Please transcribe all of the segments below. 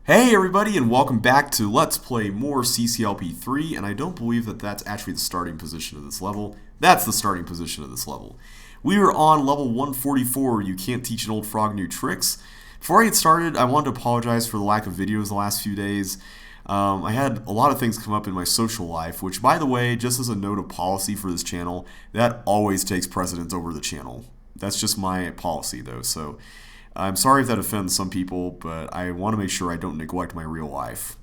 Hey everybody, and welcome back to Let's Play more CCLP3, and I don't believe that that's actually the starting position of this level. That's the starting position of this level. We are on level 144, You Can't Teach an Old Frog New Tricks. Before I get started, I wanted to apologize for the lack of videos the last few days. I had a lot of things come up in my social life, which, by the way, just as a note of policy for this channel, that always takes precedence over the channel. That's just my policy, though, so I'm sorry if that offends some people, but I want to make sure I don't neglect my real life.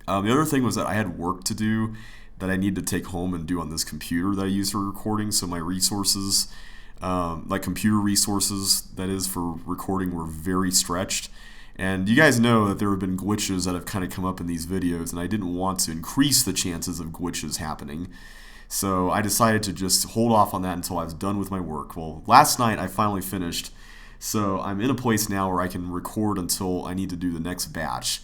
The other thing was that I had work to do that I need to take home and do on this computer that I use for recording, so my resources, like computer resources, that is, for recording were very stretched. And you guys know that there have been glitches that have kind of come up in these videos, and I didn't want to increase the chances of glitches happening. So I decided to just hold off on that until I was done with my work. Well, last night I finally finished, so I'm in a place now where I can record until I need to do the next batch.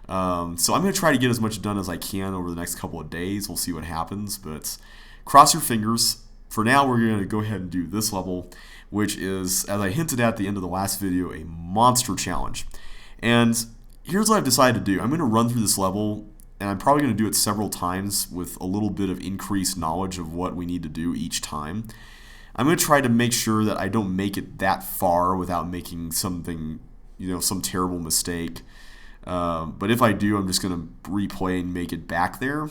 So I'm going to try to get as much done as I can over the next couple of days. We'll see what happens, but cross your fingers. For now, we're going to go ahead and do this level, which is, as I hinted at the end of the last video, a monster challenge. And here's what I've decided to do. I'm going to run through this level, and I'm probably going to do it several times with a little bit of increased knowledge of what we need to do each time. I'm going to try to make sure that I don't make it that far without making something, some terrible mistake. But if I do, I'm just going to replay and make it back there.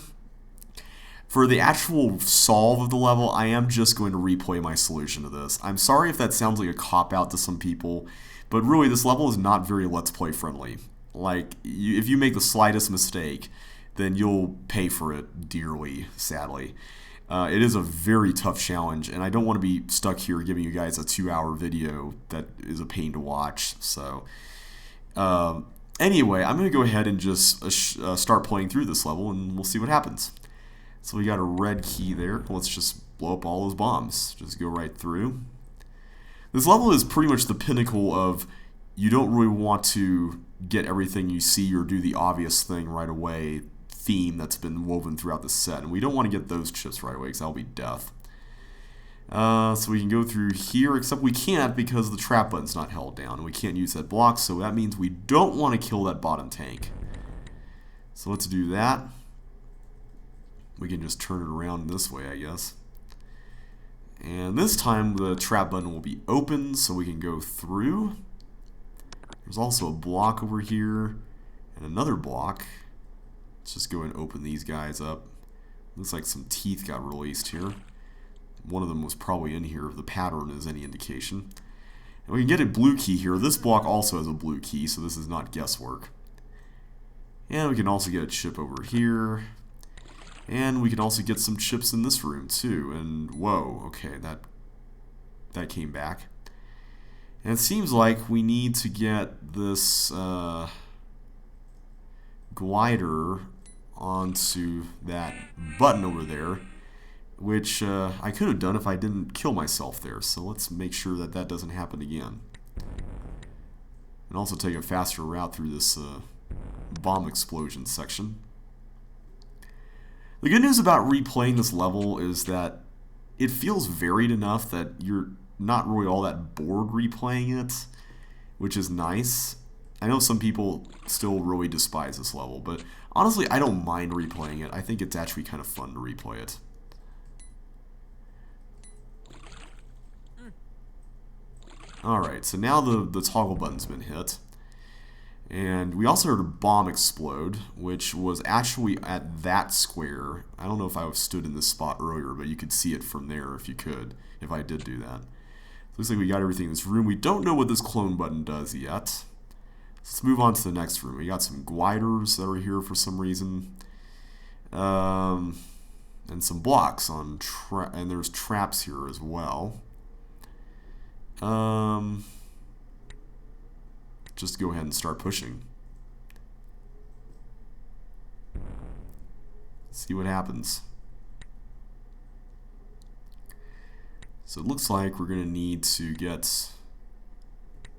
For the actual solve of the level, I am just going to replay my solution to this. I'm sorry if that sounds like a cop-out to some people, but really this level is not very Let's Play friendly. Like, if you make the slightest mistake, then you'll pay for it dearly, sadly. It is a very tough challenge, and I don't want to be stuck here giving you guys a 2-hour video that is a pain to watch. So, anyway, I'm going to go ahead and just start playing through this level, and we'll see what happens. So we got a red key there. Let's just blow up all those bombs. Just go right through. This level is pretty much the pinnacle of you don't really want to get everything you see or do the obvious thing right away theme that's been woven throughout the set, and we don't want to get those chips right away because that'll be death. So we can go through here, except we can't because the trap button's not held down, and we can't use that block, so that means we don't want to kill that bottom tank. So let's do that. We can just turn it around this way, I guess. And this time the trap button will be open, so we can go through. There's also a block over here, and another block. Let's just go and open these guys up. Looks like some teeth got released here. One of them was probably in here if the pattern is any indication. And we can get a blue key here. This block also has a blue key, so this is not guesswork. And we can also get a chip over here. And we can also get some chips in this room too. And whoa, okay, that came back. And it seems like we need to get this glider onto that button over there, which I could have done if I didn't kill myself there. So let's make sure that that doesn't happen again. And also take a faster route through this bomb explosion section. The good news about replaying this level is that it feels varied enough that you're not really all that bored replaying it, which is nice. I know some people still really despise this level, but honestly, I don't mind replaying it. I think it's actually kind of fun to replay it. Alright, so now the toggle button's been hit. And we also heard a bomb explode, which was actually at that square. I don't know if I stood in this spot earlier, but you could see it from there if you could, if I did do that. Looks like we got everything in this room. We don't know what this clone button does yet. Let's move on to the next room. We got some gliders that are here for some reason. And some blocks on and there's traps here as well. Just go ahead and start pushing. See what happens. So it looks like we're going to need to get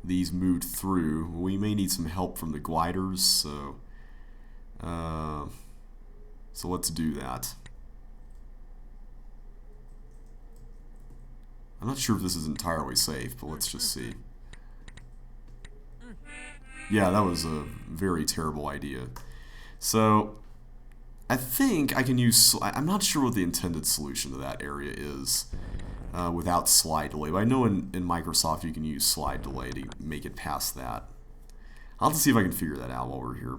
these moved through. We may need some help from the gliders, so let's do that. I'm not sure if this is entirely safe, but let's just see. Yeah, that was a very terrible idea. So I think I can use... I'm not sure what the intended solution to that area is without slide delay. But I know in Microsoft you can use slide delay to make it past that. I'll have to see if I can figure that out while we're here.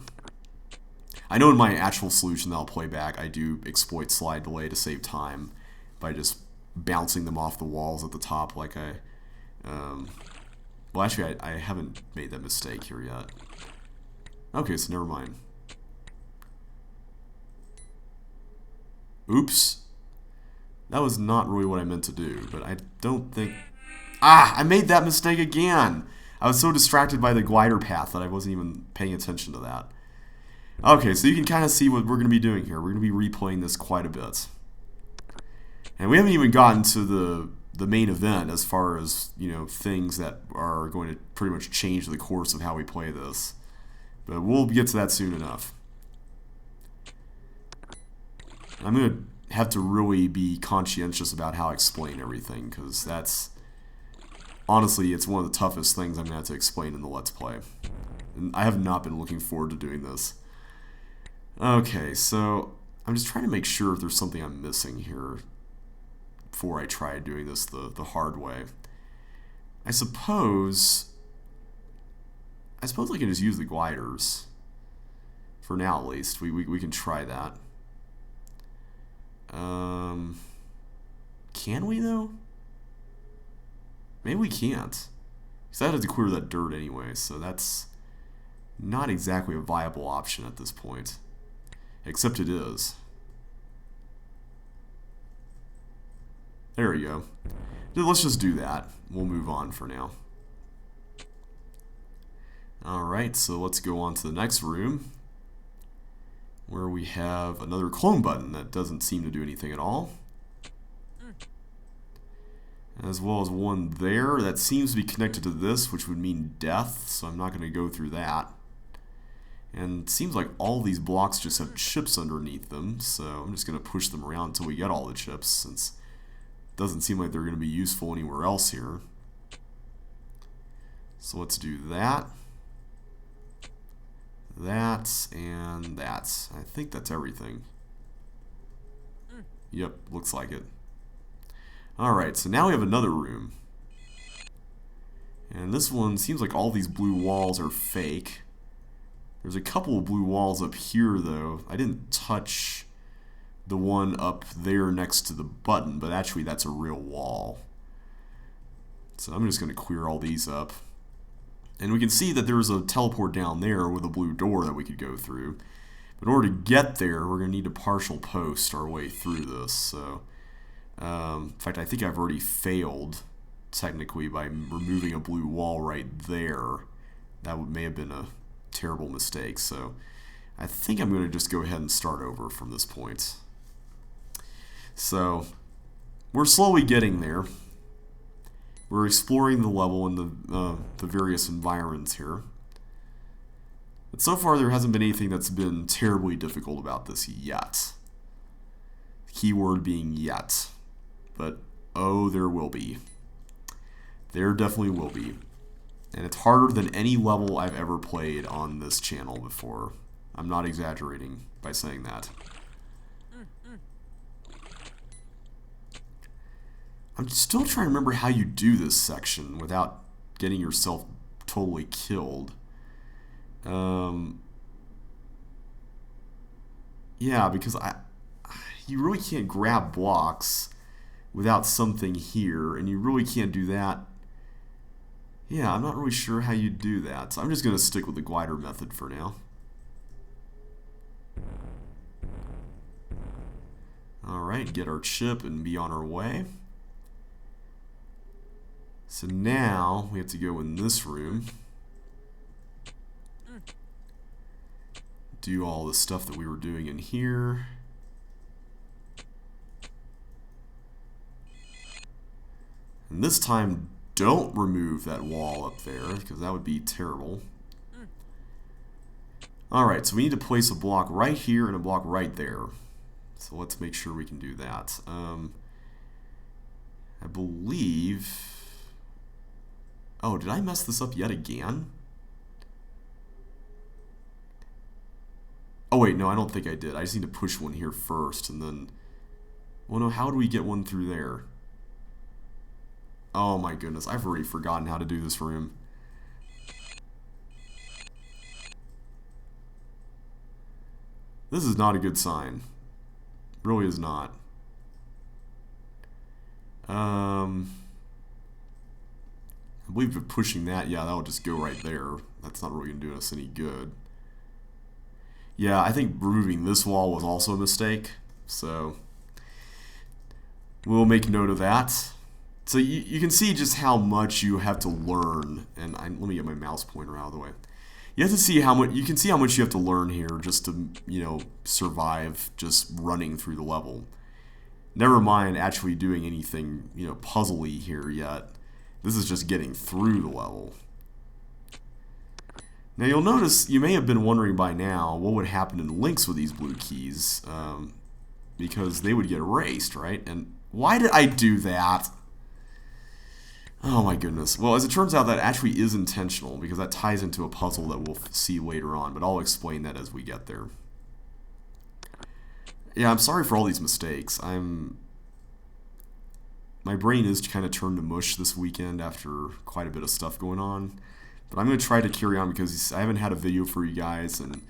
I know in my actual solution that I'll play back, I do exploit slide delay to save time by just bouncing them off the walls at the top like I... well, actually, I haven't made that mistake here yet. Okay, so never mind. Oops. That was not really what I meant to do, but I don't think... Ah! I made that mistake again! I was so distracted by the glider path that I wasn't even paying attention to that. Okay, so you can kind of see what we're going to be doing here. We're going to be replaying this quite a bit. And we haven't even gotten to the main event as far as, you know, things that are going to pretty much change the course of how we play this. But we'll get to that soon enough. I'm going to have to really be conscientious about how I explain everything, because that's... Honestly, it's one of the toughest things I'm going to have to explain in the Let's Play. And I have not been looking forward to doing this. Okay, so I'm just trying to make sure if there's something I'm missing here before I try doing this the hard way. I suppose I can just use the gliders. For now, at least. We can try that. Can we, though? Maybe we can't. Because I had to clear that dirt anyway, so that's not exactly a viable option at this point. Except it is. There we go. Let's just do that. We'll move on for now. Alright, so let's go on to the next room, where we have another clone button that doesn't seem to do anything at all. As well as one there that seems to be connected to this, which would mean death, so I'm not going to go through that. And it seems like all these blocks just have chips underneath them, so I'm just going to push them around until we get all the chips, since it doesn't seem like they're going to be useful anywhere else here. So let's do that. That, and that. I think that's everything. Yep, looks like it. Alright, so now we have another room. And this one seems like all these blue walls are fake. There's a couple of blue walls up here, though. I didn't touch the one up there next to the button, but actually that's a real wall. So I'm just going to clear all these up. And we can see that there's a teleport down there with a blue door that we could go through. But in order to get there, we're going to need to partial post our way through this. So, in fact, I think I've already failed, technically, by removing a blue wall right there. That may have been a terrible mistake. So I think I'm going to just go ahead and start over from this point. So we're slowly getting there. We're exploring the level and the various environments here. But so far there hasn't been anything that's been terribly difficult about this yet. Keyword being yet. But oh, there will be. There definitely will be. And it's harder than any level I've ever played on this channel before. I'm not exaggerating by saying that. I'm still trying to remember how you do this section without getting yourself totally killed. Yeah, because you really can't grab blocks without something here, and you really can't do that. Yeah, I'm not really sure how you do that, so I'm just going to stick with the glider method for now. Alright, get our chip and be on our way. So now we have to go in this room, do all the stuff that we were doing in here. And this time, don't remove that wall up there, because that would be terrible. Alright, so we need to place a block right here and a block right there. So let's make sure we can do that. I believe... Oh, did I mess this up yet again? wait, no, I don't think I did. I just need to push one here first, and then... Well, no, how do we get one through there? Oh my goodness, I've already forgotten how to do this room. This is not a good sign. Really is not. I believe if pushing that, yeah, that'll just go right there. That's not really going to do us any good. Yeah, I think removing this wall was also a mistake. So, we'll make note of that. So you can see just how much you have to learn. And let me get my mouse pointer out of the way. You have to see how much, you can see how much you have to learn here just to, you know, survive just running through the level. Never mind actually doing anything, you know, puzzly here yet. This is just getting through the level. Now you'll notice, you may have been wondering by now, what would happen in links with these blue keys, because they would get erased, right? And why did I do that? Oh my goodness. Well, as it turns out, that actually is intentional, because that ties into a puzzle that we'll see later on, but I'll explain that as we get there. Yeah, I'm sorry for all these mistakes. My brain is kind of turned to mush this weekend after quite a bit of stuff going on. But I'm going to try to carry on because I haven't had a video for you guys, and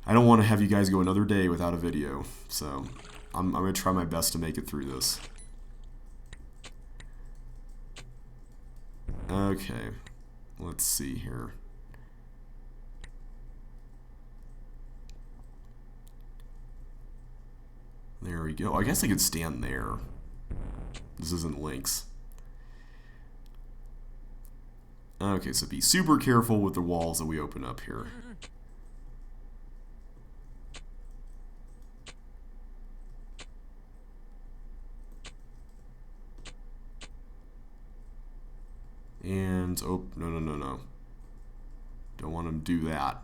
I don't want to have you guys go another day without a video. So I'm going to try my best to make it through this. Okay, let's see here. There we go. I guess I could stand there. This isn't links. Okay, so be super careful with the walls that we open up here. And, oh, no. Don't want to do that.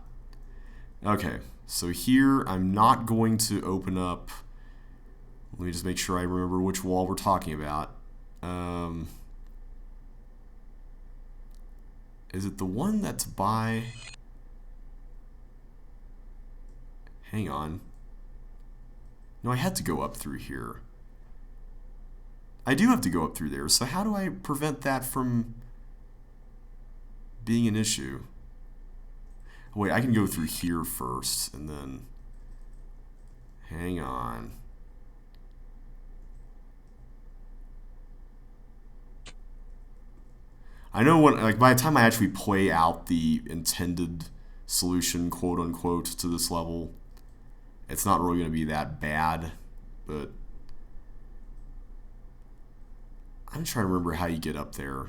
Okay, so here I'm not going to open up. Let me just make sure I remember which wall we're talking about. Is it the one that's by... Hang on. No, I had to go up through here. I do have to go up through there, so how do I prevent that from being an issue? Wait, I can go through here first, and then... Hang on. I know when, like, by the time I actually play out the intended solution, quote unquote, to this level, it's not really going to be that bad, but I'm trying to remember how you get up there.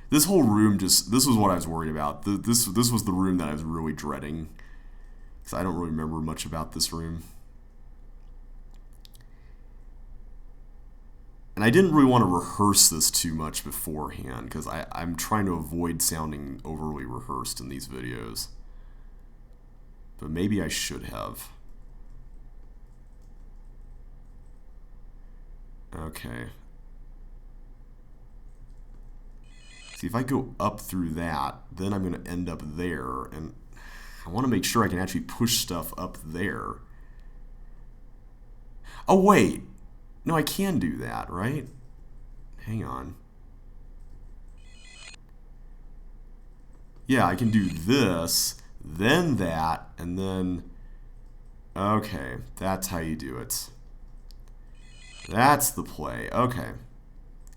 This whole room just, this was what I was worried about. This was the room that I was really dreading, because I don't really remember much about this room. And I didn't really want to rehearse this too much beforehand, because I'm trying to avoid sounding overly rehearsed in these videos. But maybe I should have. Okay. See, if I go up through that, then I'm going to end up there, and I want to make sure I can actually push stuff up there. Oh, wait. No, I can do that, right? Hang on. Yeah, I can do this, then that, and then... Okay, that's how you do it. That's the play. Okay.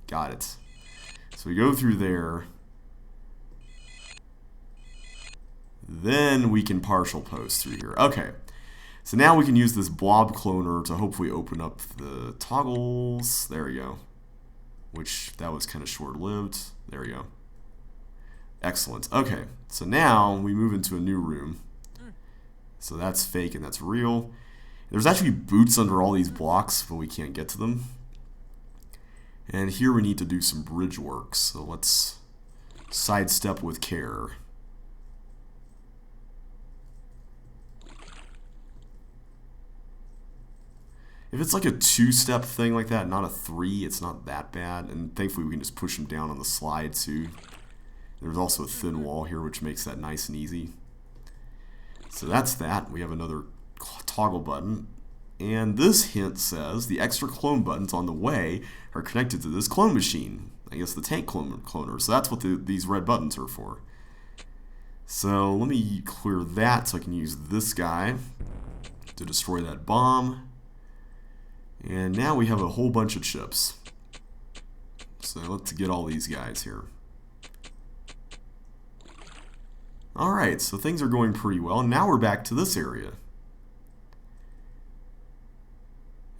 Got it. So we go through there. Then we can partial post through here. Okay. So now we can use this blob cloner to hopefully open up the toggles. There we go. Which, that was kind of short-lived. There we go. Excellent. Okay, so now we move into a new room. So that's fake and that's real. There's actually boots under all these blocks, but we can't get to them. And here we need to do some bridge work. So let's sidestep with care. If it's like a two-step thing like that, not a three, it's not that bad. And thankfully we can just push them down on the slide too. There's also a thin wall here, which makes that nice and easy. So that's that. We have another toggle button. And this hint says the extra clone buttons on the way are connected to this clone machine. I guess the tank cloner. So that's what these red buttons are for. So let me clear that so I can use this guy to destroy that bomb. And now we have a whole bunch of chips. So let's get all these guys here. Alright, so things are going pretty well. And now we're back to this area.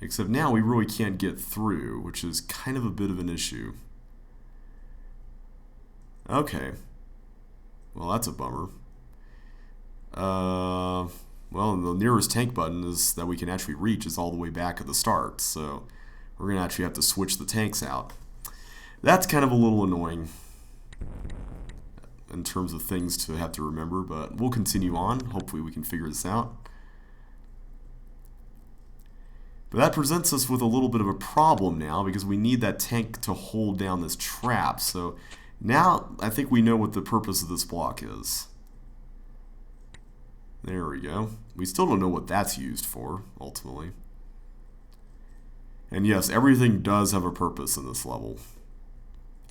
Except now we really can't get through, which is kind of a bit of an issue. Okay. Well, that's a bummer. Well, the nearest tank button is that we can actually reach is all the way back at the start, so we're going to actually have to switch the tanks out. That's kind of a little annoying in terms of things to have to remember, but we'll continue on. Hopefully we can figure this out. But that presents us with a little bit of a problem now because we need that tank to hold down this trap. So now I think we know what the purpose of this block is. There we go. We still don't know what that's used for, ultimately. And yes, everything does have a purpose in this level.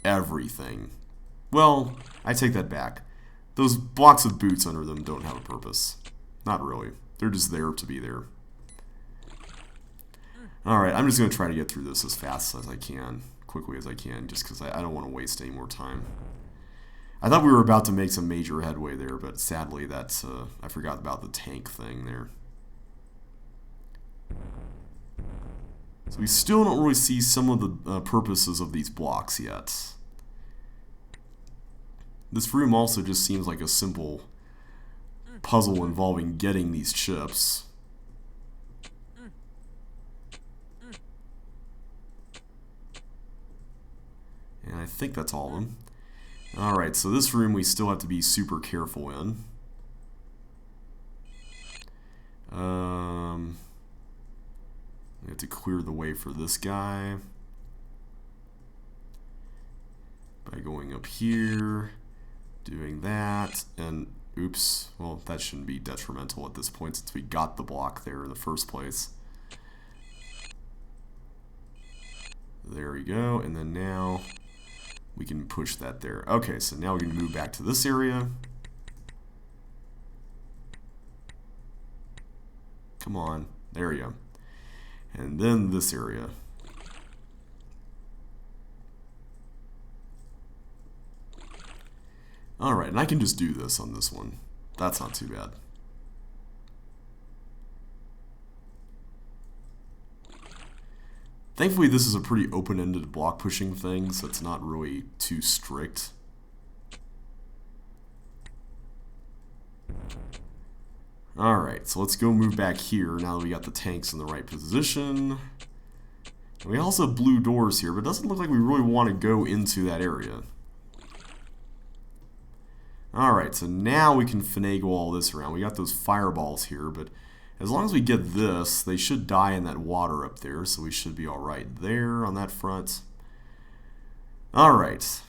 Everything. Well, I take that back. Those blocks with boots under them don't have a purpose. Not really. They're just there to be there. Alright, I'm just going to try to get through this as fast as I can, quickly as I can, just because I don't want to waste any more time. I thought we were about to make some major headway there, but sadly that's, I forgot about the tank thing there. So we still don't really see some of the purposes of these blocks yet. This room also just seems like a simple puzzle involving getting these chips. And I think that's all of them. Alright, so this room we still have to be super careful in. We have to clear the way for this guy by going up here, doing that, and oops, well, that shouldn't be detrimental at this point since we got the block there in the first place. There we go, and then now we can push that there. Okay, so now we can move back to this area. Come on, there we go. And then this area. Alright, and I can just do this on this one. That's not too bad. Thankfully, this is a pretty open-ended block pushing thing, so it's not really too strict. Alright, so let's go move back here now that we got the tanks in the right position. And we also have blue doors here, but it doesn't look like we really want to go into that area. Alright, so now we can finagle all this around. We got those fireballs here, but as long as we get this, they should die in that water up there, so we should be alright there on that front. Alright,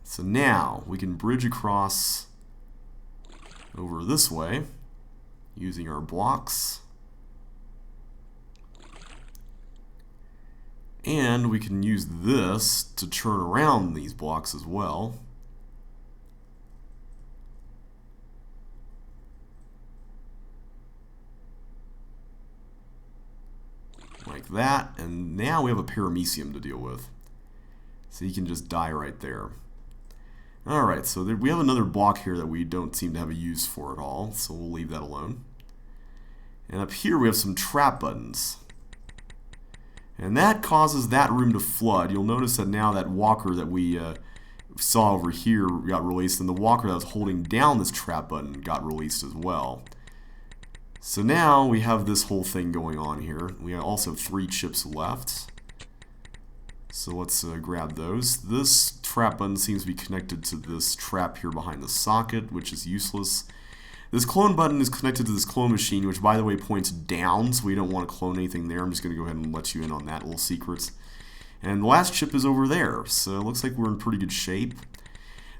so now we can bridge across over this way using our blocks. And we can use this to turn around these blocks as well. Like that, and now we have a paramecium to deal with. So he can just die right there. Alright, so we have another block here that we don't seem to have a use for at all, so we'll leave that alone. And up here we have some trap buttons. And that causes that room to flood. You'll notice that now that walker that we saw over here got released, and the walker that was holding down this trap button got released as well. So now we have this whole thing going on here. We also have 3 chips left. So let's grab those. This trap button seems to be connected to this trap here behind the socket, which is useless. This clone button is connected to this clone machine, which by the way points down, so we don't want to clone anything there. I'm just going to go ahead and let you in on that little secret. And the last chip is over there, so it looks like we're in pretty good shape.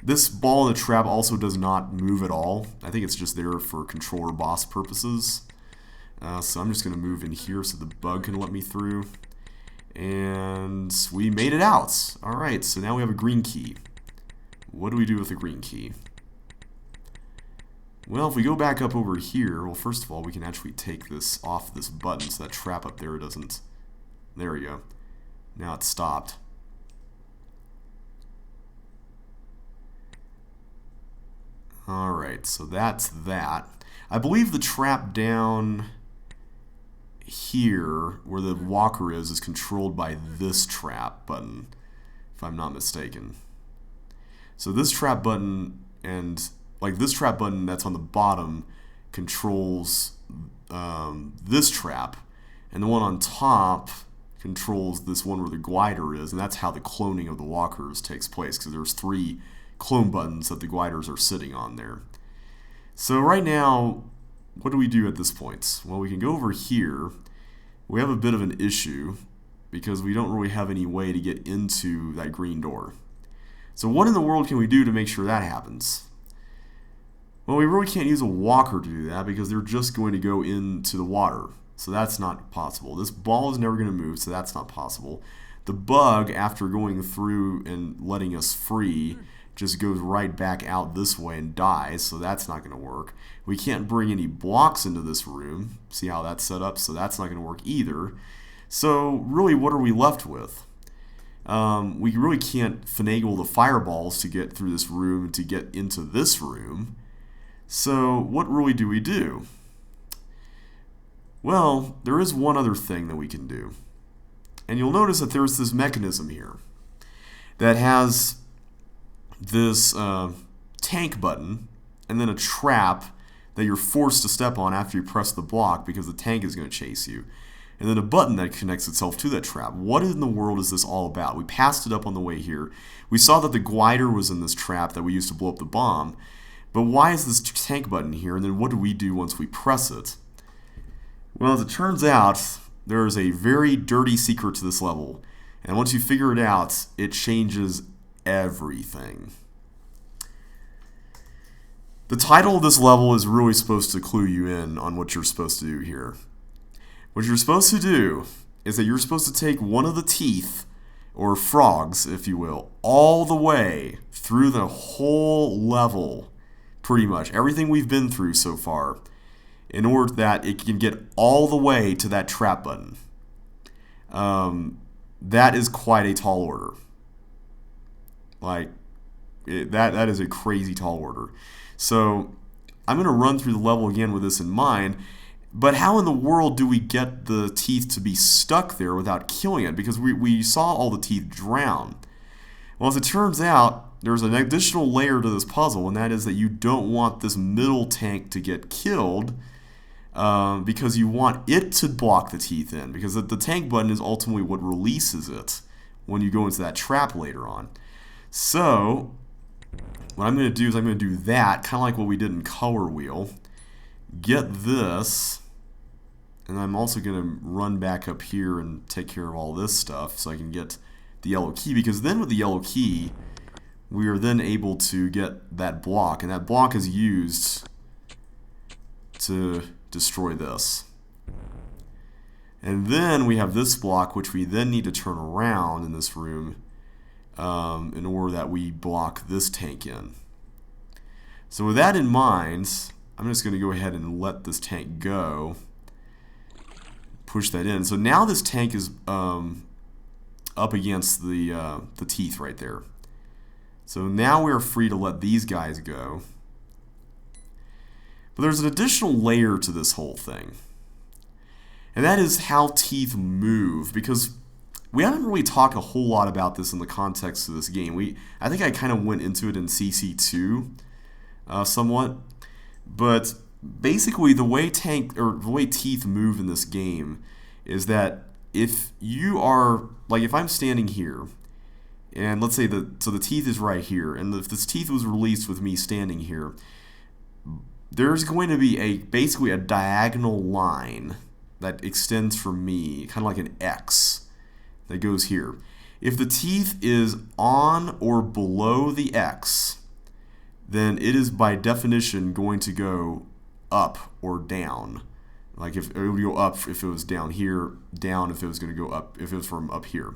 This ball in the trap also does not move at all. I think it's just there for controller boss purposes. So I'm just going to move in here so the bug can let me through. And we made it out. Alright, so now we have a green key. What do we do with the green key? Well, if we go back up over here, well, first of all, we can actually take this off this button so that trap up there doesn't... There we go. Now it's stopped. Alright, so that's that. I believe the trap down here, where the walker is controlled by this trap button, if I'm not mistaken. So this trap button and like this trap button that's on the bottom controls this trap, and the one on top controls this one where the glider is, and that's how the cloning of the walkers takes place, because there's 3 clone buttons that the gliders are sitting on there. So right now, what do we do at this point? Well, we can go over here. We have a bit of an issue because we don't really have any way to get into that green door. So what in the world can we do to make sure that happens? Well, we really can't use a walker to do that because they're just going to go into the water. So that's not possible. This ball is never going to move, so that's not possible. The bug, after going through and letting us free, just goes right back out this way and dies, so that's not going to work. We can't bring any blocks into this room. See how that's set up? So that's not going to work either. So really, what are we left with? We really can't finagle the fireballs to get through this room to get into this room. So what really do we do? Well, there is one other thing that we can do. And you'll notice that there's this mechanism here that has this tank button and then a trap that you're forced to step on after you press the block because the tank is going to chase you. And then a button that connects itself to that trap. What in the world is this all about? We passed it up on the way here. We saw that the glider was in this trap that we used to blow up the bomb. But why is this tank button here? And then what do we do once we press it? Well, as it turns out, there is a very dirty secret to this level. And once you figure it out, it changes everything. The title of this level is really supposed to clue you in on what you're supposed to do here. What you're supposed to do is that you're supposed to take one of the teeth, or frogs, if you will, all the way through the whole level, pretty much. Everything we've been through so far, in order that it can get all the way to that trap button. That is quite a tall order. That is a crazy tall order. So I'm going to run through the level again with this in mind. But how in the world do we get the teeth to be stuck there without killing it? Because we saw all the teeth drown. Well, as it turns out, there's an additional layer to this puzzle, and that is that you don't want this middle tank to get killed because you want it to block the teeth in. Because the tank button is ultimately what releases it when you go into that trap later on. So what I'm going to do is I'm going to do that, kind of like what we did in Color Wheel. Get this, and I'm also going to run back up here and take care of all this stuff so I can get the yellow key, because then with the yellow key we are then able to get that block, and that block is used to destroy this. And then we have this block, which we then need to turn around in this room in order that we block this tank in. So with that in mind, I'm just going to go ahead and let this tank go. Push that in. So now this tank is up against the teeth right there. So now we are free to let these guys go. But there's an additional layer to this whole thing. And that is how teeth move. Because we haven't really talked a whole lot about this in the context of this game. I think I kind of went into it in CC2 somewhat. But basically, the way teeth move in this game is that if you are, like, if I'm standing here, and let's say the teeth is right here, and if this teeth was released with me standing here, there's going to be basically a diagonal line that extends from me, kind of like an X that goes here. If the teeth is on or below the X, then it is by definition going to go up or down. Like if it would go up if it was down here, down if it was going to go up, if it was from up here.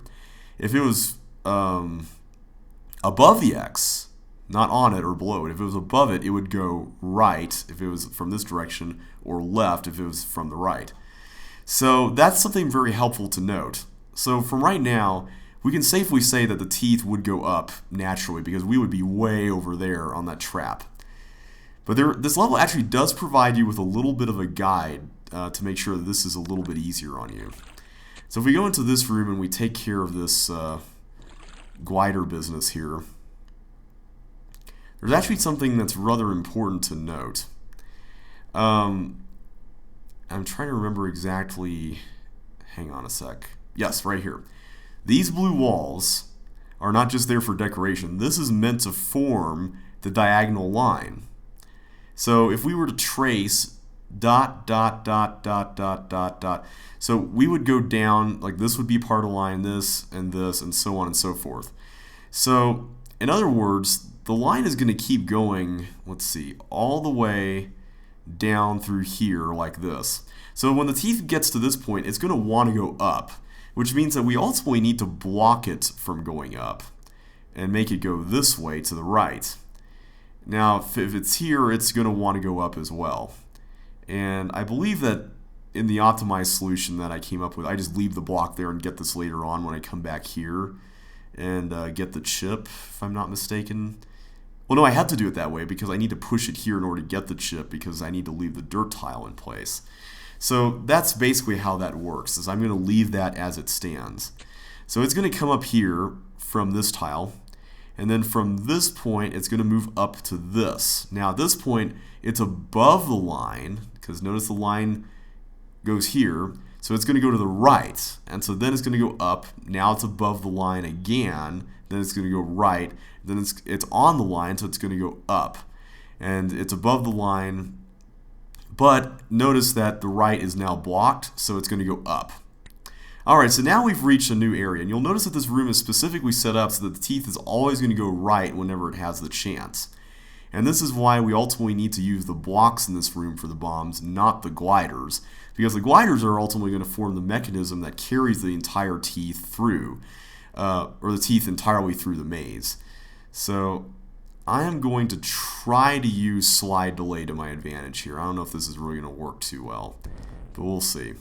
If it was above the X, not on it or below it, if it was above it, it would go right if it was from this direction, or left if it was from the right. So that's something very helpful to note. So from right now, we can safely say that the teeth would go up naturally because we would be way over there on that trap. But this level actually does provide you with a little bit of a guide to make sure that this is a little bit easier on you. So if we go into this room and we take care of this glider business here, there's actually something that's rather important to note. I'm trying to remember exactly. Hang on a sec. Yes, right here. These blue walls are not just there for decoration. This is meant to form the diagonal line. So if we were to trace dot, dot, dot, dot, dot, dot, dot, so we would go down, like this would be part of the line, this, and so on and so forth. So in other words, the line is going to keep going, let's see, all the way down through here like this. So when the teeth gets to this point, it's going to want to go up, which means that we ultimately need to block it from going up and make it go this way to the right. Now, if it's here, it's going to want to go up as well. And I believe that in the optimized solution that I came up with, I just leave the block there and get this later on when I come back here and get the chip, if I'm not mistaken. Well, no, I had to do it that way because I need to push it here in order to get the chip because I need to leave the dirt tile in place. So that's basically how that works, is I'm going to leave that as it stands. So it's going to come up here from this tile, and then from this point it's going to move up to this. Now at this point it's above the line, because notice the line goes here, so it's going to go to the right, and so then it's going to go up. Now it's above the line again, then it's going to go right, then it's on the line, so it's going to go up, and it's above the line. But notice that the right is now blocked, so it's going to go up. Alright, so now we've reached a new area, and you'll notice that this room is specifically set up so that the teeth is always going to go right whenever it has the chance. And this is why we ultimately need to use the blocks in this room for the bombs, not the gliders, because the gliders are ultimately going to form the mechanism that carries the entire teeth through, or the teeth entirely through the maze. So I am going to try to use slide delay to my advantage here. I don't know if this is really going to work too well, but we'll see.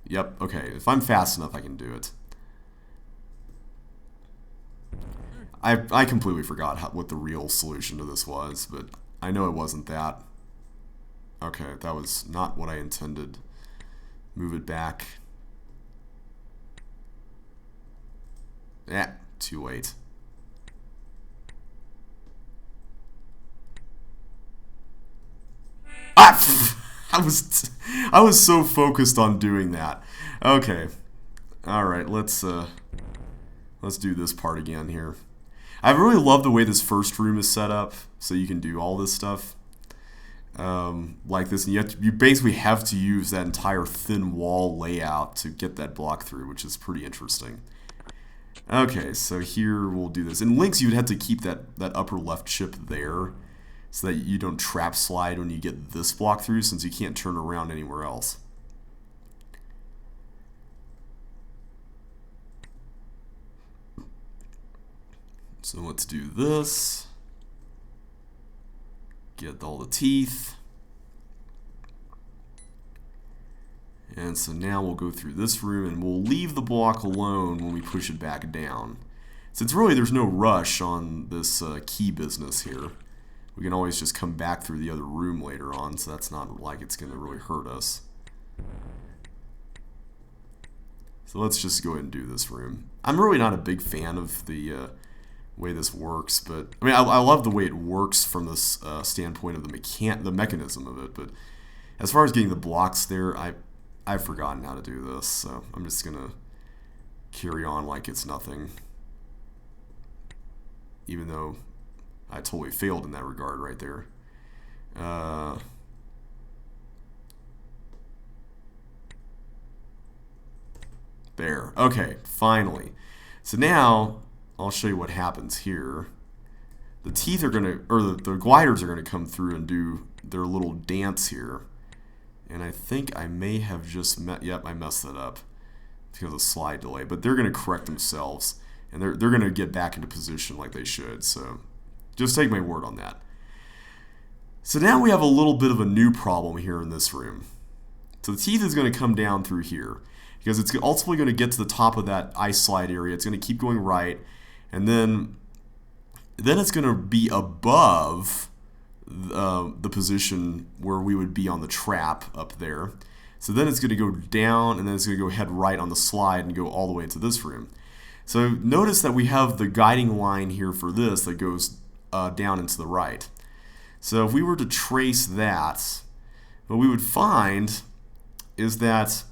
Yep, okay, if I'm fast enough I can do it. I completely forgot what the real solution to this was, but I know it wasn't that. Okay, that was not what I intended. Move it back. Yeah, too late. Ah! I was so focused on doing that. Okay. Alright, let's do this part again here. I really love the way this first room is set up, so you can do all this stuff like this. And you basically have to use that entire thin wall layout to get that block through, which is pretty interesting. Okay, so here we'll do this. In Lynx, you'd have to keep that upper left chip there so that you don't trap slide when you get this block through, since you can't turn around anywhere else. So let's do this. Get all the teeth. And so now we'll go through this room and we'll leave the block alone when we push it back down. Since really there's no rush on this key business here, we can always just come back through the other room later on, so that's not like it's going to really hurt us. So let's just go ahead and do this room. I'm really not a big fan of the way this works, but I mean I love the way it works from this standpoint of the mechanism of it, but as far as getting the blocks there, I've forgotten how to do this, so I'm just gonna carry on like it's nothing, even though I totally failed in that regard right there. There. Okay, finally. So now I'll show you what happens here. The teeth are going to, or the gliders are going to come through and do their little dance here. And I think I may have just yep, I messed that up because of the slide delay. But they're going to correct themselves, and they're going to get back into position like they should. So just take my word on that. So now we have a little bit of a new problem here in this room. So the teeth is going to come down through here because it's ultimately going to get to the top of that ice slide area. It's going to keep going right, and then it's going to be above the position where we would be on the trap up there. So then it's going to go down, and then it's going to go head right on the slide and go all the way into this room. So notice that we have the guiding line here for this that goes down into the right. So if we were to trace that, what we would find is that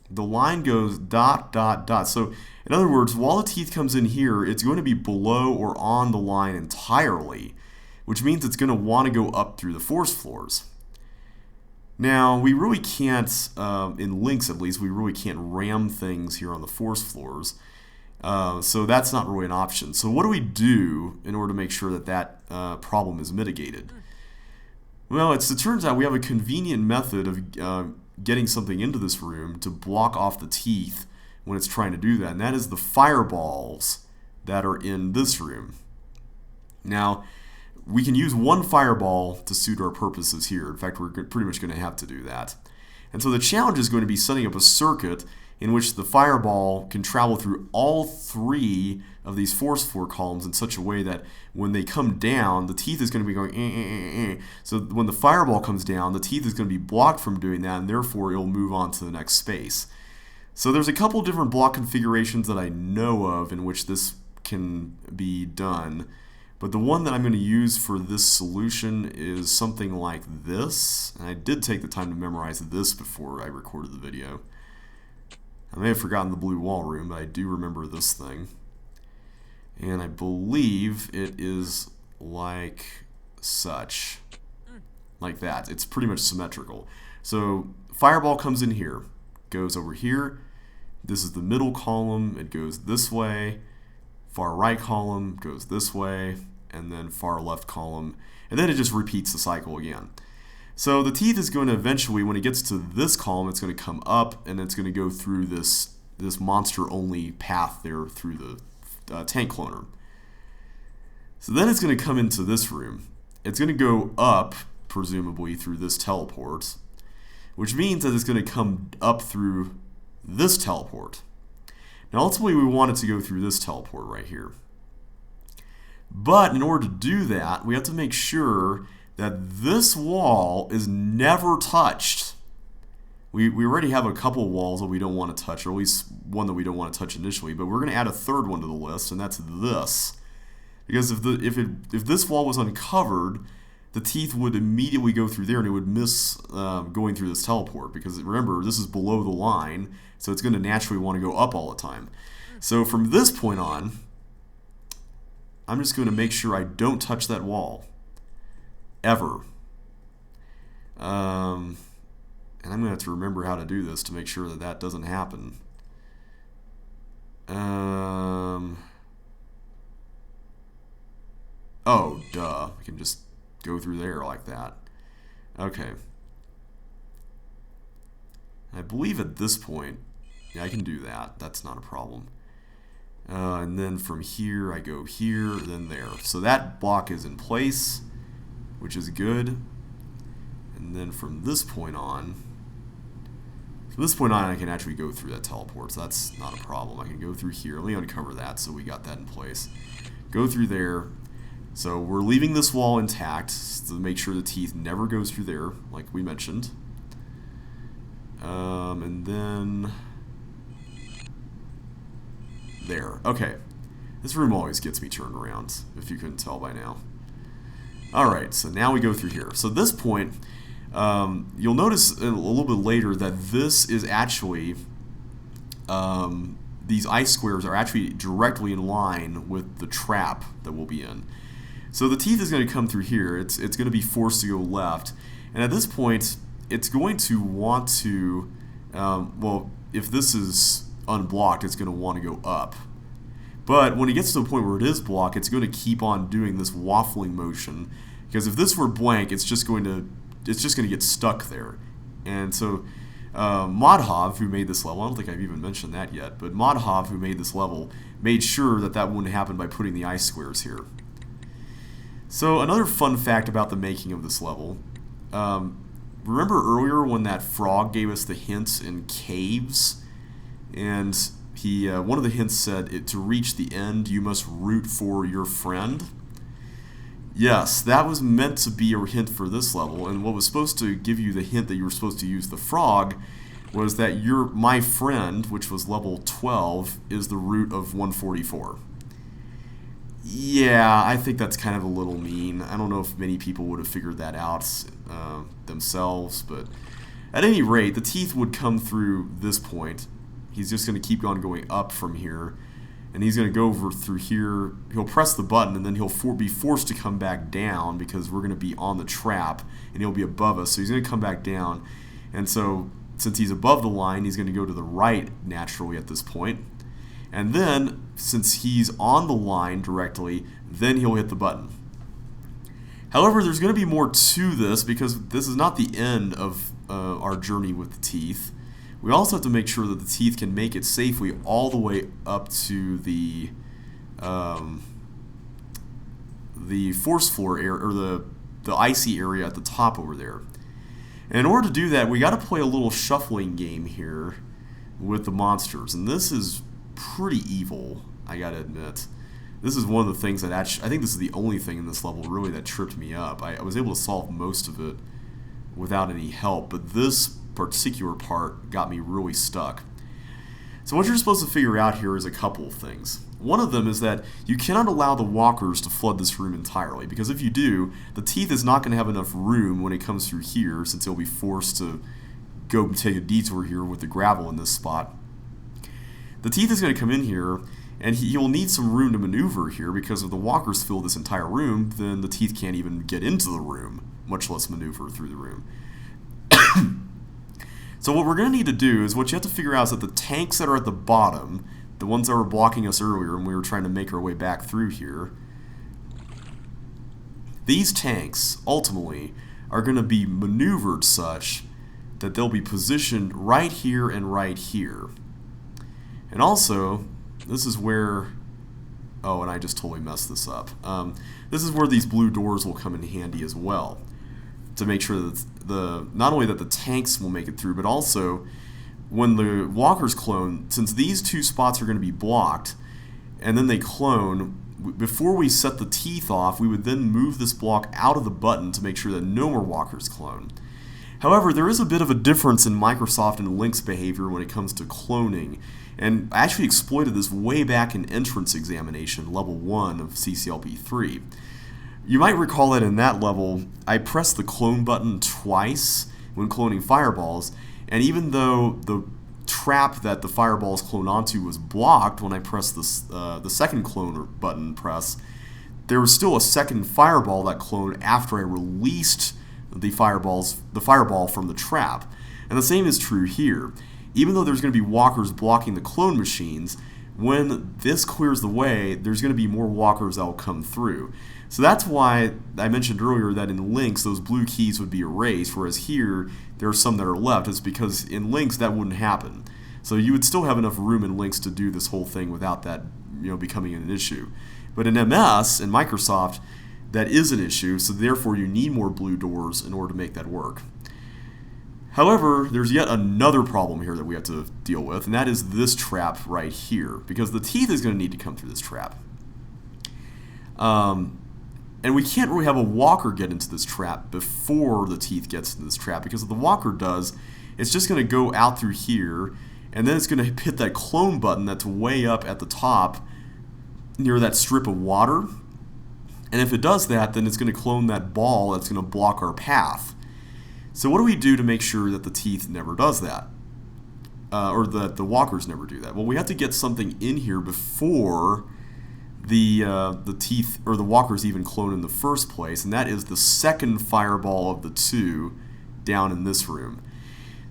the line goes dot, dot, dot. So in other words, while the teeth comes in here, it's going to be below or on the line entirely, which means it's going to want to go up through the force floors. Now, we really can't, in links at least, we really can't ram things here on the force floors. So that's not really an option. So what do we do in order to make sure that that problem is mitigated? Well, it turns out we have a convenient method of getting something into this room to block off the teeth when it's trying to do that, and that is the fireballs that are in this room. Now, we can use one fireball to suit our purposes here. In fact, we're pretty much going to have to do that. And so the challenge is going to be setting up a circuit in which the fireball can travel through all three of these force floor columns in such a way that when they come down, the teeth is going to be going So when the fireball comes down, the teeth is going to be blocked from doing that, and therefore it will move on to the next space. So there's a couple different block configurations that I know of in which this can be done. But the one that I'm going to use for this solution is something like this. And I did take the time to memorize this before I recorded the video. I may have forgotten the blue wall room, but I do remember this thing. And I believe it is like such. Like that. It's pretty much symmetrical. So fireball comes in here, goes over here. This is the middle column. It goes this way. Far right column goes this way. And then far left column. And then it just repeats the cycle again. So the teeth is going to eventually, when it gets to this column, it's going to come up and it's going to go through this monster-only path there through the tank cloner. So then it's going to come into this room. It's going to go up, presumably, through this teleport, which means that it's going to come up through this teleport. Now ultimately we want it to go through this teleport right here. But in order to do that, we have to make sure that this wall is never touched. We already have a couple walls that we don't want to touch, or at least one that we don't want to touch initially, but we're going to add a third one to the list, and that's this. Because if this wall was uncovered, the teeth would immediately go through there and it would miss going through this teleport, because remember, this is below the line, so it's going to naturally want to go up all the time. So from this point on, I'm just going to make sure I don't touch that wall. Ever. And I'm going to have to remember how to do this to make sure that that doesn't happen. Oh, duh. I can just go through there like that. Okay. I believe at this point, yeah, I can do that. That's not a problem. And then from here, I go here, then there. So that block is in place, which is good. And then from this point on, I can actually go through that teleport, so that's not a problem. I can go through here. Let me uncover that so we got that in place. Go through there. So we're leaving this wall intact to make sure the teeth never goes through there, like we mentioned. And then there. Okay. This room always gets me turned around, if you couldn't tell by now. Alright, so now we go through here. So at this point, you'll notice a little bit later that this is actually, these ice squares are actually directly in line with the trap that we'll be in. So the teeth is going to come through here. It's going to be forced to go left. And at this point, it's going to want to, well, if this is unblocked, it's going to want to go up. But when it gets to the point where it is blocked, it's going to keep on doing this waffling motion, because if this were blank, it's just going to get stuck there. And so Modhov, who made this level, I don't think I've even mentioned that yet, but Modhov, who made this level, made sure that that wouldn't happen by putting the ice squares here. So another fun fact about the making of this level, remember earlier when that frog gave us the hints in caves? And one of the hints said, to reach the end, you must root for your friend. Yes, that was meant to be a hint for this level, and what was supposed to give you the hint that you were supposed to use the frog was that my friend, which was level 12, is the root of 144. Yeah, I think that's kind of a little mean. I don't know if many people would have figured that out themselves, but at any rate, the teeth would come through this point. He's just going to keep on going up from here, and he's going to go over through here. He'll press the button, and then he'll be forced to come back down because we're going to be on the trap, and he'll be above us. So he's going to come back down, and so since he's above the line, he's going to go to the right naturally at this point. And then, since he's on the line directly, then he'll hit the button. However, there's going to be more to this because this is not the end of our journey with the teeth. We also have to make sure that the teeth can make it safely all the way up to the force floor area, or the icy area at the top over there. And in order to do that, we got to play a little shuffling game here with the monsters, and this is pretty evil, I gotta admit. This is one of the things that I think this is the only thing in this level really that tripped me up. I was able to solve most of it without any help, but this particular part got me really stuck. So what you're supposed to figure out here is a couple of things. One of them is that you cannot allow the walkers to flood this room entirely, because if you do, the teeth is not going to have enough room when it comes through here, since it'll be forced to go take a detour here with the gravel in this spot. The teeth is going to come in here, and he'll need some room to maneuver here, because if the walkers fill this entire room, then the teeth can't even get into the room, much less maneuver through the room. So what we're going to need to do is, what you have to figure out is that the tanks that are at the bottom, the ones that were blocking us earlier when we were trying to make our way back through here, these tanks, ultimately, are going to be maneuvered such that they'll be positioned right here and right here. And also, this is where, oh, and I just totally messed this up. This is where these blue doors will come in handy as well, to make sure that not only that the tanks will make it through, but also when the walkers clone, since these two spots are going to be blocked, and then they clone, before we set the teeth off, we would then move this block out of the button to make sure that no more walkers clone. However, there is a bit of a difference in Microsoft and Lynx behavior when it comes to cloning, and I actually exploited this way back in Entrance Examination, level 1 of CCLP3. You might recall that in that level, I pressed the clone button twice when cloning fireballs, and even though the trap that the fireballs clone onto was blocked when I pressed the second clone button press, there was still a second fireball that cloned after I released the fireball from the trap. And the same is true here. Even though there's going to be walkers blocking the clone machines, when this clears the way, there's going to be more walkers that will come through. So that's why I mentioned earlier that in Lynx, those blue keys would be erased, whereas here, there are some that are left. It's because in Lynx, that wouldn't happen. So you would still have enough room in Lynx to do this whole thing without that, becoming an issue. But in MS and Microsoft, that is an issue, so therefore you need more blue doors in order to make that work. However, there's yet another problem here that we have to deal with, and that is this trap right here, because the teeth is going to need to come through this trap. And we can't really have a walker get into this trap before the teeth gets into this trap, because if the walker does, it's just going to go out through here, and then it's going to hit that clone button that's way up at the top near that strip of water. And if it does that, then it's going to clone that ball that's going to block our path. So what do we do to make sure that the teeth never does that? Or that the walkers never do that? Well, we have to get something in here before the teeth or the walkers even clone in the first place, and that is the second fireball of the two down in this room.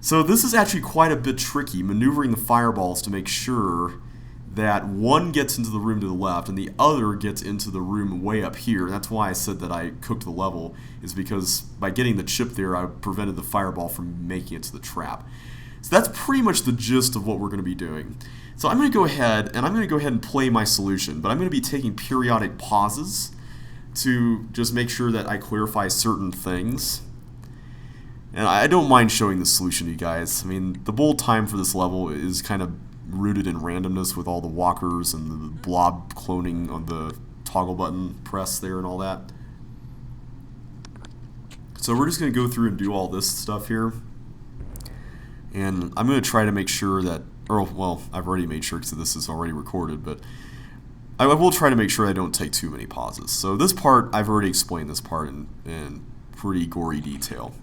So this is actually quite a bit tricky, maneuvering the fireballs to make sure that one gets into the room to the left and the other gets into the room way up here. And that's why I said that I cooked the level, is because by getting the chip there, I prevented the fireball from making it to the trap. So that's pretty much the gist of what we're going to be doing. So I'm going to go ahead and play my solution, but I'm going to be taking periodic pauses to just make sure that I clarify certain things. And I don't mind showing the solution to you guys. I mean, the build time for this level is kind of rooted in randomness with all the walkers and the blob cloning on the toggle button press there and all that. So we're just going to go through and do all this stuff here. And I'm going to try to make sure that, or well, I've already made sure because this is already recorded, but I will try to make sure I don't take too many pauses. So this part, I've already explained this part in pretty gory detail.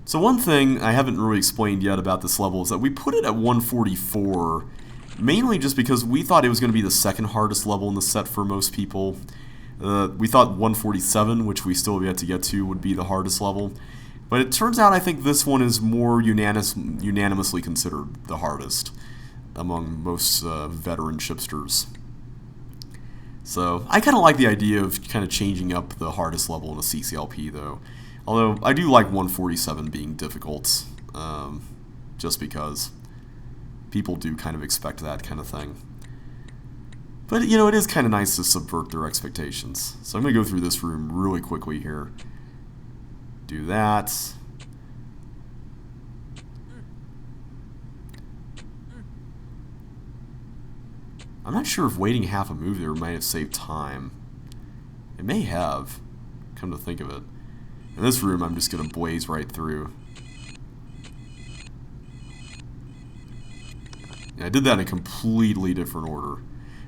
So one thing I haven't really explained yet about this level is that we put it at 144 mainly just because we thought it was going to be the second hardest level in the set for most people. We thought 147, which we still have yet to get to, would be the hardest level. But it turns out I think this one is more unanimously considered the hardest among most veteran chipsters. So I kind of like the idea of kind of changing up the hardest level in a CCLP though. Although I do like 147 being difficult, just because people do kind of expect that kind of thing. But, you know, it is kind of nice to subvert their expectations. So I'm going to go through this room really quickly here. Do that. I'm not sure if waiting half a move there might have saved time. It may have, come to think of it. In this room, I'm just going to blaze right through. Yeah, I did that in a completely different order.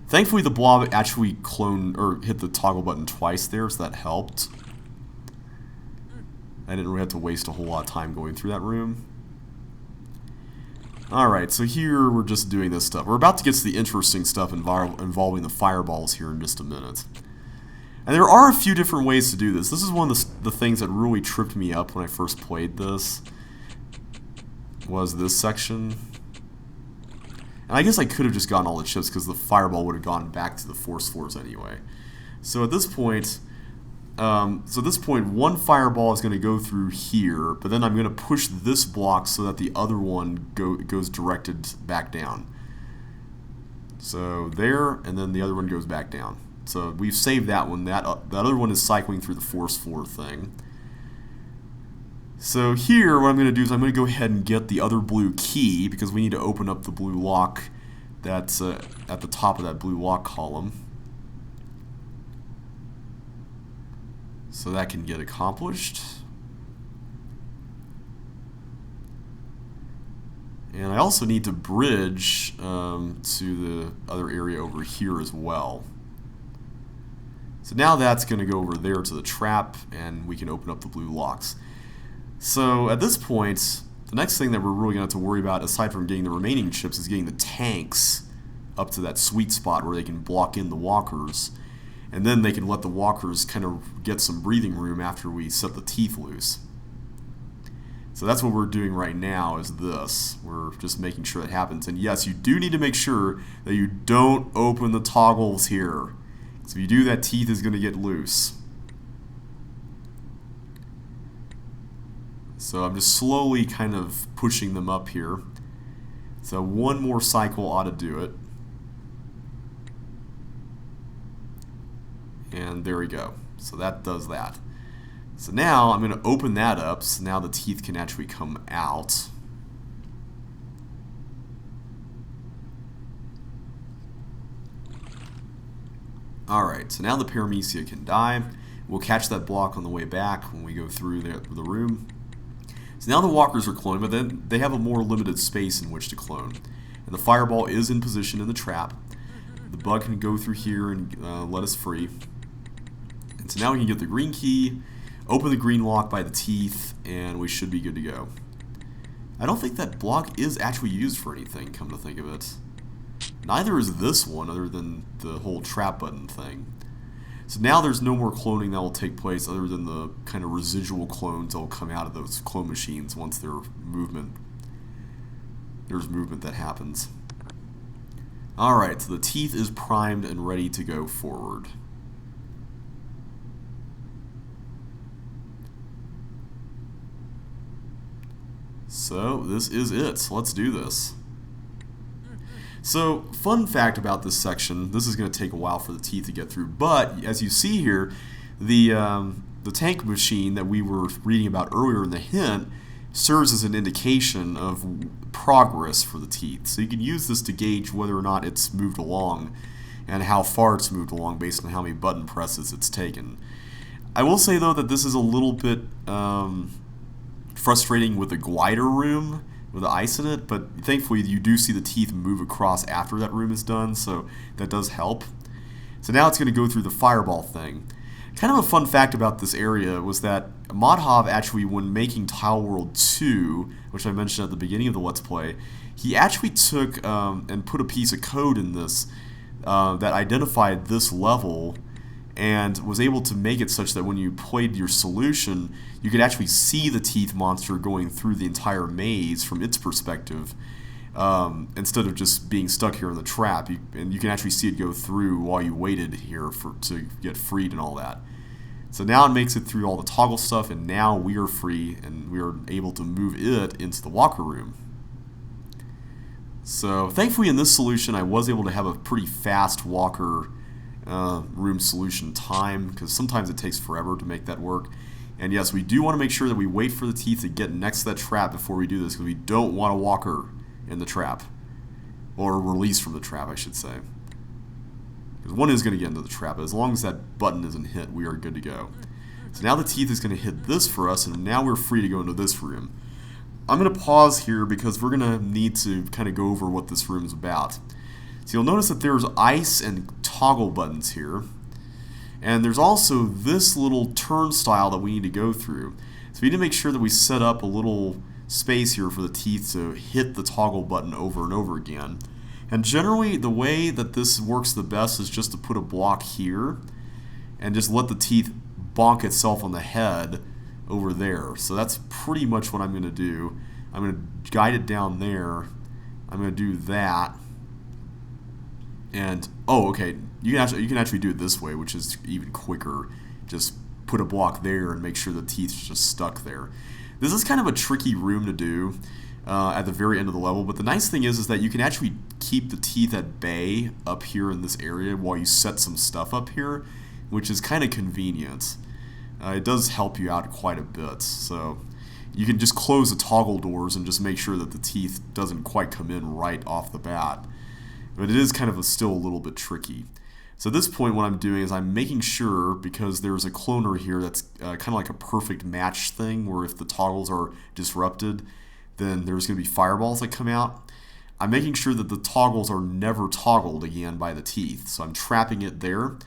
Thankfully, the blob actually hit the toggle button twice there, so that helped. I didn't really have to waste a whole lot of time going through that room. Alright, so here we're just doing this stuff. We're about to get to the interesting stuff involving the fireballs here in just a minute. And there are a few different ways to do this. This is one of the things that really tripped me up when I first played this, was this section. And I guess I could have just gotten all the chips because the fireball would have gone back to the force floors anyway. So at this point, one fireball is going to go through here, but then I'm going to push this block so that the other one goes directed back down. So there, and then the other one goes back down. So we've saved that one. That other one is cycling through the force floor thing. So here, what I'm going to do is I'm going to go ahead and get the other blue key, because we need to open up the blue lock that's at the top of that blue lock column. So that can get accomplished. And I also need to bridge to the other area over here as well. So now that's going to go over there to the trap, and we can open up the blue locks. So at this point, the next thing that we're really going to have to worry about, aside from getting the remaining chips, is getting the tanks up to that sweet spot where they can block in the walkers. And then they can let the walkers kind of get some breathing room after we set the teeth loose. So that's what we're doing right now, is this. We're just making sure that happens. And yes, you do need to make sure that you don't open the toggles here. So if you do, that teeth is going to get loose. So I'm just slowly kind of pushing them up here. So one more cycle ought to do it. And there we go. So that does that. So now I'm going to open that up, so now the teeth can actually come out. Alright, so now the paramecia can die. We'll catch that block on the way back when we go through the room. So now the walkers are cloned, but then they have a more limited space in which to clone. And the fireball is in position in the trap. The bug can go through here and let us free. And so now we can get the green key, open the green lock by the teeth, and we should be good to go. I don't think that block is actually used for anything, come to think of it. Neither is this one, other than the whole trap button thing. So now there's no more cloning that will take place other than the kind of residual clones that will come out of those clone machines once their movement there's movement that happens. Alright, so the teeth is primed and ready to go forward. So this is it. So let's do this. So, fun fact about this section, this is going to take a while for the teeth to get through, but as you see here, the tank machine that we were reading about earlier in the hint serves as an indication of progress for the teeth. So you can use this to gauge whether or not it's moved along and how far it's moved along based on how many button presses it's taken. I will say though that this is a little bit frustrating with the glider room with the ice in it, but thankfully you do see the teeth move across after that room is done, so that does help. So now it's going to go through the fireball thing. Kind of a fun fact about this area was that Modhov actually, when making Tile World 2, which I mentioned at the beginning of the Let's Play, he actually took and put a piece of code in this that identified this level and was able to make it such that when you played your solution, you could actually see the teeth monster going through the entire maze from its perspective, instead of just being stuck here in the trap. And you can actually see it go through while you waited here to get freed and all that. So now it makes it through all the toggle stuff, and now we are free and we are able to move it into the walker room. So thankfully in this solution I was able to have a pretty fast walker room solution time, because sometimes it takes forever to make that work. And yes, we do want to make sure that we wait for the teeth to get next to that trap before we do this, because we don't want a walker in the trap, or release from the trap I should say, because one is going to get into the trap, but as long as that button isn't hit, we are good to go. So now the teeth is going to hit this for us, and now we're free to go into this room. I'm going to pause here because we're going to need to kind of go over what this room is about. So you'll notice that there's ice and toggle buttons here, and there's also this little turnstile that we need to go through. So we need to make sure that we set up a little space here for the teeth to hit the toggle button over and over again. And generally the way that this works the best is just to put a block here and just let the teeth bonk itself on the head over there. So that's pretty much what I'm going to do. I'm going to guide it down there. I'm going to do that. And oh, okay, you can actually do it this way, which is even quicker. Just put a block there and make sure the teeth are just stuck there. This is kind of a tricky room to do at the very end of the level, but the nice thing is that you can actually keep the teeth at bay up here in this area while you set some stuff up here, which is kind of convenient. It does help you out quite a bit. So you can just close the toggle doors and just make sure that the teeth doesn't quite come in right off the bat. But it is kind of still a little bit tricky. So at this point what I'm doing is I'm making sure, because there's a cloner here that's kind of like a perfect match thing, where if the toggles are disrupted, then there's going to be fireballs that come out. I'm making sure that the toggles are never toggled again by the teeth. So I'm trapping it there.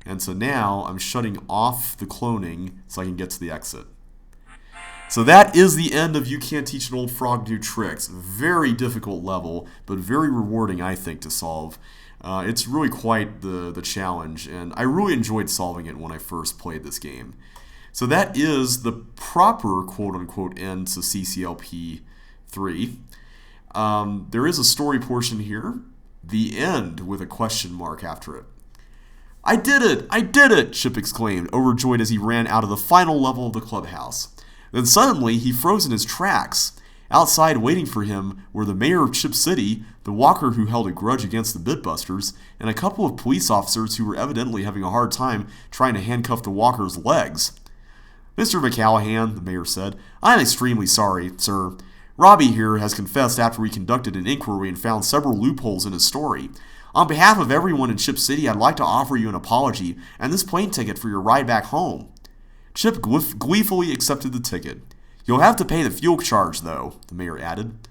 And so now I'm shutting off the cloning so I can get to the exit. So that is the end of You Can't Teach an Old Frog New Tricks. Very difficult level, but very rewarding, I think, to solve. It's really quite the challenge, and I really enjoyed solving it when I first played this game. So that is the proper quote-unquote end to CCLP3. There is a story portion here, the end, with a question mark after it. "I did it! I did it!" Chip exclaimed, overjoyed as he ran out of the final level of the clubhouse. Then suddenly he froze in his tracks. Outside waiting for him were the mayor of Chip City, the walker who held a grudge against the Bitbusters, and a couple of police officers who were evidently having a hard time trying to handcuff the walker's legs. "Mr. McCallahan," the mayor said, "I'm extremely sorry, sir. Robbie here has confessed after we conducted an inquiry and found several loopholes in his story. On behalf of everyone in Chip City, I'd like to offer you an apology and this plane ticket for your ride back home." Chip gleefully accepted the ticket. "You'll have to pay the fuel charge, though," the mayor added.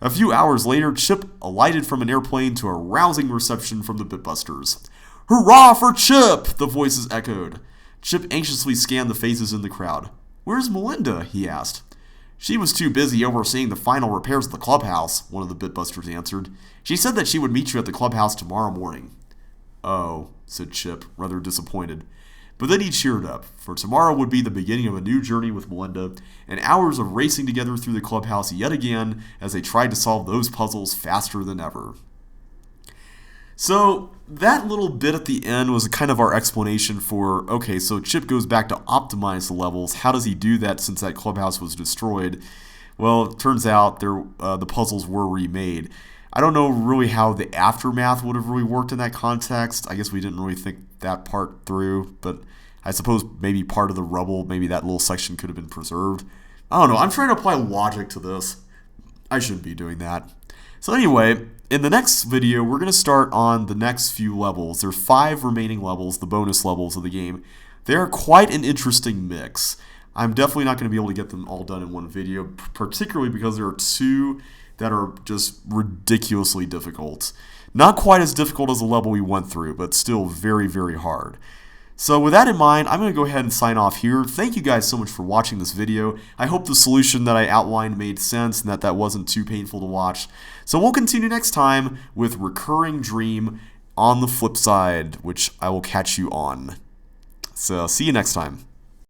A few hours later, Chip alighted from an airplane to a rousing reception from the Bitbusters. "Hurrah for Chip!" the voices echoed. Chip anxiously scanned the faces in the crowd. "Where's Melinda?" he asked. "She was too busy overseeing the final repairs at the clubhouse," one of the Bitbusters answered. "She said that she would meet you at the clubhouse tomorrow morning." "Oh," said Chip, rather disappointed. But then he cheered up, for tomorrow would be the beginning of a new journey with Melinda, and hours of racing together through the clubhouse yet again as they tried to solve those puzzles faster than ever. So that little bit at the end was kind of our explanation for, okay, so Chip goes back to optimize the levels. How does he do that since that clubhouse was destroyed? Well, it turns out the puzzles were remade. I don't know really how the aftermath would have really worked in that context. I guess we didn't really think that part through, but I suppose maybe part of the rubble, maybe that little section could have been preserved. I don't know. I'm trying to apply logic to this. I shouldn't be doing that. So anyway, in the next video, we're going to start on the next few levels. There are 5 remaining levels, the bonus levels of the game. They are quite an interesting mix. I'm definitely not going to be able to get them all done in one video, particularly because there are 2 that are just ridiculously difficult. Not quite as difficult as the level we went through, but still very, very hard. So with that in mind, I'm going to go ahead and sign off here. Thank you guys so much for watching this video. I hope the solution that I outlined made sense and that wasn't too painful to watch. So we'll continue next time with Recurring Dream on the flip side, which I will catch you on. So see you next time.